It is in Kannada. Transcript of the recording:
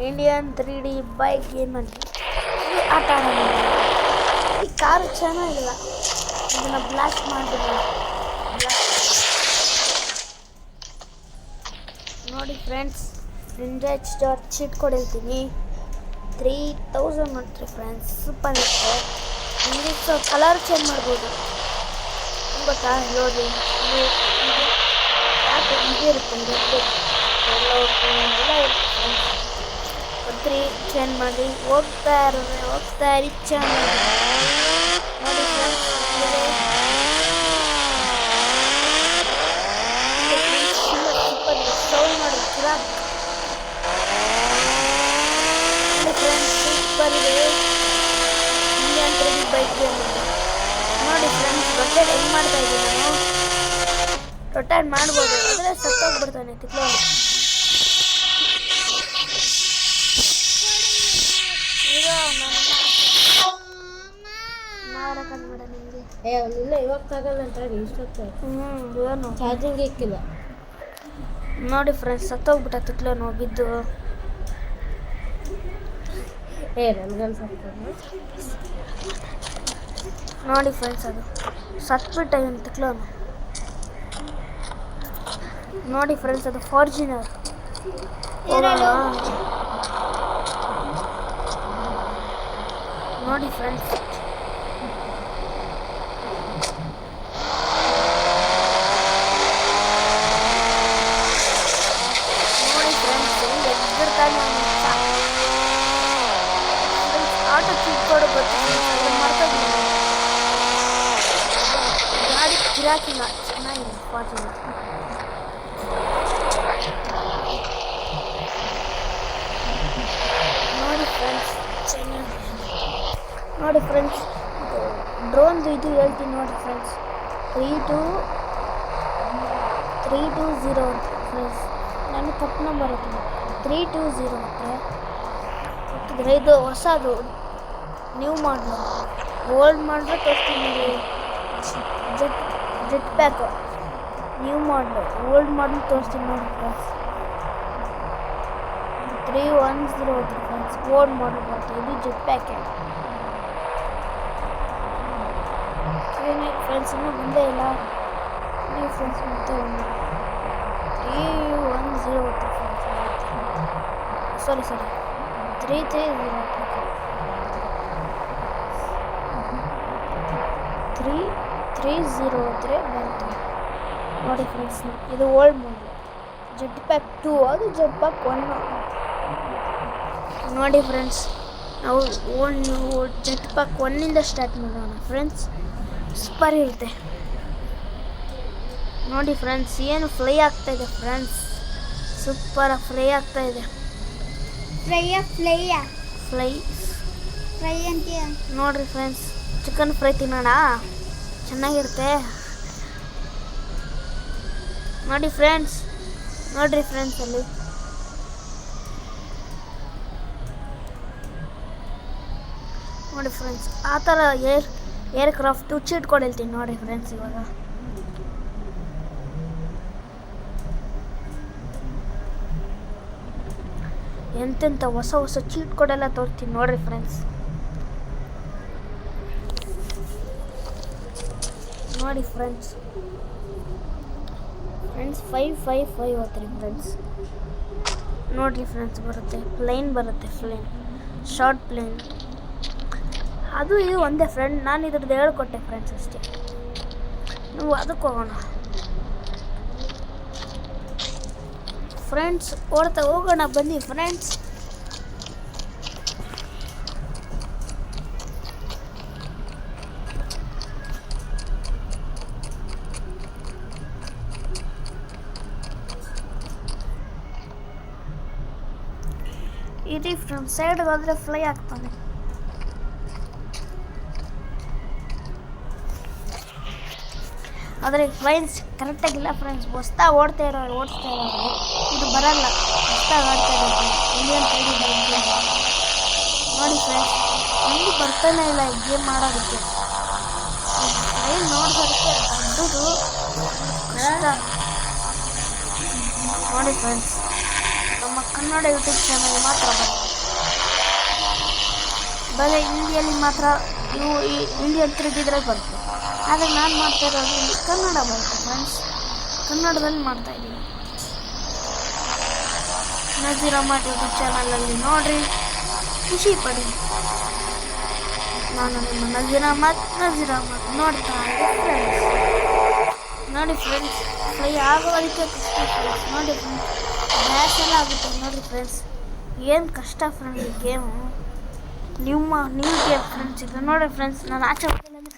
ಇಂಡಿಯನ್ 3D ಬೈಕ್ ಗೇಮಲ್ಲಿ ಈ ಆಟ ಆಡೋದು. ಈ ಕಾರು ಚೆನ್ನಾಗಿಲ್ಲ, ಇದನ್ನು ಬ್ಲಾಸ್ಟ್ ಮಾಡಿಬಿಡೋಣ. ನೋಡಿ ಫ್ರೆಂಡ್ಸ್, ವಿಂಡೇಜ್ ಸ್ಟಾರ್ ಚೀಟ್ ಕೊಡಿರ್ತೀನಿ. 3000 ಮಾಡ್ತೀರಿ ಫ್ರೆಂಡ್ಸ್, ಸೂಪರ್ ಇರುತ್ತೆ. ನಿಮಗೆ ಕಲರ್ ಚೇಂಜ್ ಮಾಡ್ಬೋದು ಗೊತ್ತಾ? ನೋಡಿ ಯಾಕೆ ಇದೇ ಇರುತ್ತೆ, ಎಲ್ಲ ಇರುತ್ತೆ. ಚೇಂಜ್ ಮಾಡಿ ಹೋಗ್ತಾ ಇರಿ ಚೆನ್ನಾಗಿ. ನೋಡಿ ಫ್ರೆಂಡ್ಸ್, ಸೌಂಡ್ ಮಾಡಿ ಕಿರಾಕ್. ಫ್ರೆಂಡ್ಸ್ ಸೂಪರ್ ಇದೆ ಇಂಡಿಯನ್ 3D ಬೈಕ್ ಗೇಮ್. ನೋಡಿ ಫ್ರೆಂಡ್ಸ್, ರೊಟೇಟ್ ಹೆಂಗೆ ಮಾಡ್ತಾ ಇದ್ದೀನಿ ನಾನು. ರೊಟೇಟ್ ಮಾಡ್ಬೋದು, ಆದರೆ ಸತ್ತೋಗ್ಬಿಡ್ತಾನೆ ತಿಕ್ಲೋ. ಮಾಡ ನಿಮಗೆ ಇಲ್ಲ ಇವಾಗ ತಗಲ್ಲ ಅಂತ ಇಷ್ಟೊತ್ತು ಏನು ಚಾರ್ಜಿಂಗ್ ಇಕ್ಕಿಲ್ಲ. ನೋಡಿ ಫ್ರೆಂಡ್ಸ್, ಸತ್ತೋಗ್ಬಿಟ್ಟ ತಿಕ್ಲೋನು ಬಿದ್ದು. ನನಗನ್ಸ ನೋಡಿ ಫ್ರೆಂಡ್ಸ್, ಅದು ಸತ್ಬಿಟ್ಟ ಇವನು ತಿಕ್ಲೋನು. ನೋಡಿ ಫ್ರೆಂಡ್ಸ್, ಅದು ಫಾರ್ಚುನರ್. ನೋಡಿ ಫ್ರೆಂಡ್ಸ್, ಆಟೋ ಚಿಕ್ಕೋಡು ಗಾಡಿ ಗಿರಾಕಿಲ್ಲ, ಚೆನ್ನಾಗಿದೆ ಫಾರ್ಚುನರ್. ನೋಡಿ ಫ್ರೆಂಡ್ಸ್, ಚೆನ್ನಾಗಿ. ನೋಡಿ ಫ್ರೆಂಡ್ಸ್, ಡ್ರೋನ್ದು ಇದು ಹೇಳ್ತೀನಿ ನೋಡಿ ಫ್ರೆಂಡ್ಸ್. 320 ಅಂತ ಫ್ರೆಂಡ್ಸ್, ನನಗೆ ತಪ್ಪು ನಂಬರ್ ಇತ್ತು. 320 ಇದು ಹೊಸದು, ನ್ಯೂ ಮಾಡಲು. ಓಲ್ಡ್ ಮಾಡಿದ್ರೆ ತೋರಿಸ್ತೀನಿ. ಜೆಟ್ ಪ್ಯಾಕ್ ನ್ಯೂ ಮಾಡಲು, ಓಲ್ಡ್ ಮಾಡಲು ತೋರಿಸ್ತೀನಿ ನೋಡಿ ಫ್ರೆಂಡ್ಸ್. 3103 ಫ್ರೆಂಡ್ಸ್, ಓಲ್ಡ್ ಮಾಡಲ್ ಬರುತ್ತೆ. ಇದು ಜೆಟ್ ಪ್ಯಾಕ್ ಫ್ರೆಂಡ್ಸ್. ಇನ್ನೂ ಬಂದೇ ಇಲ್ಲ ನೀವು ಫ್ರೆಂಡ್ಸ್. ಮತ್ತೆ 3103 ಫ್ರೆಂಡ್ಸ್. ಸಾರಿ 3303 ಬಂತು ನೋಡಿ ಫ್ರೆಂಡ್ಸ್. ಇದು ಓಲ್ಡ್ ಮಾಡಲ್. ಜೆಟ್ ಪ್ಯಾಕ್ 2, ಅದು ಜೆಟ್ ಪ್ಯಾಕ್ 1. ನೋಡಿ ಫ್ರೆಂಡ್ಸ್, ನಾವು ಜೆಟ್ ಪ್ಯಾಕ್ 1ಇಂದ ಸ್ಟಾರ್ಟ್ ಮಾಡೋಣ ಫ್ರೆಂಡ್ಸ್. ಸೂಪರ್ ಇರುತ್ತೆ. ನೋಡಿ ಫ್ರೆಂಡ್ಸ್, ಏನು ಫ್ರೈ ಆಗ್ತಾಯಿದೆ ಫ್ರೆಂಡ್ಸ್, ಸೂಪರ್ ಫ್ರೈ ಆಗ್ತಾಯಿದೆ. ಫ್ರೈ ಅಂತ ನೋಡ್ರಿ ಫ್ರೆಂಡ್ಸ್, ಚಿಕನ್ ಫ್ರೈ ತಿನ್ನೋಣ, ಚೆನ್ನಾಗಿರುತ್ತೆ. ನೋಡಿ ಫ್ರೆಂಡ್ಸ್, ನೋಡ್ರಿ ಫ್ರೆಂಡ್ಸ್, ಅಲ್ಲಿ ನೋಡಿ ಫ್ರೆಂಡ್ಸ್, ಆ ಥರ ಏರ್ಕ್ರಾಫ್ಟು ಚೀಟ್ ಕೊಡ್ ಹೇಳ್ತೀನಿ ನೋಡಿ ಫ್ರೆಂಡ್ಸ್. ಇವಾಗ ಎಂತೆಂಥ ಹೊಸ ಚೀಟ್ ಕೊಡೆಲ್ಲ ತೋರಿಸ್ತೀನಿ ನೋಡ್ರಿ ಫ್ರೆಂಡ್ಸ್. ನೋಡಿ ಫ್ರೆಂಡ್ಸ್ 555 ಹೋಗ್ತೀರಿ ಫ್ರೆಂಡ್ಸ್. ನೋಡಿರಿ ಫ್ರೆಂಡ್ಸ್, ಬರುತ್ತೆ ಪ್ಲೇನ್, ಶಾರ್ಟ್ ಪ್ಲೇನ್. ಅದು ಇದು ಒಂದೇ ಫ್ರೆಂಡ್, ನಾನು ಇದ್ರದ್ದು ಹೇಳ್ಕೊಟ್ಟೆ ಫ್ರೆಂಡ್ಸ್ ಅಷ್ಟೇ. ನೀವು ಅದಕ್ಕೆ ಹೋಗೋಣ ಫ್ರೆಂಡ್ಸ್, ಓಡ್ತಾ ಹೋಗೋಣ ಬನ್ನಿ ಫ್ರೆಂಡ್ಸ್. ಇರಿ ಫ್ರೆಂಡ್ಸ್, ಸೈಡ್ಗೆ ಹೋದರೆ ಫ್ಲೈ ಆಗ್ತಾನೆ. ಆದರೆ ಫ್ಲೈನ್ಸ್ ಕರೆಕ್ಟಾಗಿಲ್ಲ ಫ್ರೆಂಡ್ಸ್. ಓಡಿಸ್ತಾ ಇರೋರು ಇದು ಬರಲ್ಲ. ಹೊಸ್ದಾಗಿ ಆಡ್ತಾ ಇರೋದು ಇಂಡಿಯನ್ 3D ಬೈಕ್ ಗೇಮ್. ನೋಡಿ ಫ್ರೆಂಡ್ಸ್, ನನಗೆ ಬರ್ತಾನೆ ಇಲ್ಲ ಈ ಗೇಮ್ ಮಾಡೋದಕ್ಕೆ. ಫ್ಲೈನ್ ನೋಡ್ಸೋದಕ್ಕೆ ದೊಡ್ಡದು ಕಷ್ಟ. ನೋಡಿ ಫ್ರೆಂಡ್ಸ್, ನಮ್ಮ ನಮ್ಮ ಕನ್ನಡ ಯೂಟ್ಯೂಬ್ ಚಾನಲ್ ಮಾತ್ರ ಬರುತ್ತೆ. ಬರೀ ಹಿಂದಿಯಲ್ಲಿ ಮಾತ್ರ ನೀವು ಈ ಇಂಡಿಯನ್ ತಿರುಗಿದ್ರೆ ಬರುತ್ತೆ. ಆದರೆ ನಾನು ಮಾಡ್ತಾ ಇರೋದು ಇಲ್ಲಿ ಕನ್ನಡ ಬರುತ್ತೆ ಫ್ರೆಂಡ್ಸ್. ಕನ್ನಡದಲ್ಲಿ ಮಾಡ್ತಾಯಿದ್ದೀನಿ. ನಜೀರ್ ಅಹ್ಮದ್ ಯೂಟ್ಯೂಬ್ ಚಾನಲಲ್ಲಿ ನೋಡಿರಿ, ಖುಷಿ ಪಡಿ. ನಾನು ನಿಮ್ಮ ನಜೀರ್ ಅಹ್ಮದ್ ನೋಡ್ತಾ ಇದ್ದೀನಿ ಫ್ರೆಂಡ್ಸ್. ನೋಡಿ ಫ್ರೆಂಡ್ಸ್, ಫ್ರೈ ಆಗೋದಕ್ಕೆ ಕಷ್ಟ ಫ್ರೆಂಡ್ಸ್. ನೋಡಿ ಫ್ರೆಂಡ್ಸ್, ಗ್ಯಾಸ್ ಎಲ್ಲ ಆಗುತ್ತೆ ನೋಡಿ ಫ್ರೆಂಡ್ಸ್. ಏನು ಕಷ್ಟ ಫ್ರೆಂಡ್ಸ್ ಈ ಗೇಮು. ನೀವು ಗೇಮ್ ಫ್ರೆಂಡ್ಸ್. ಈಗ ನೋಡಿ ಫ್ರೆಂಡ್ಸ್, ನಾನು ಆಚೆ ಹೋಗ್ತೀನಿ ಅಂದರೆ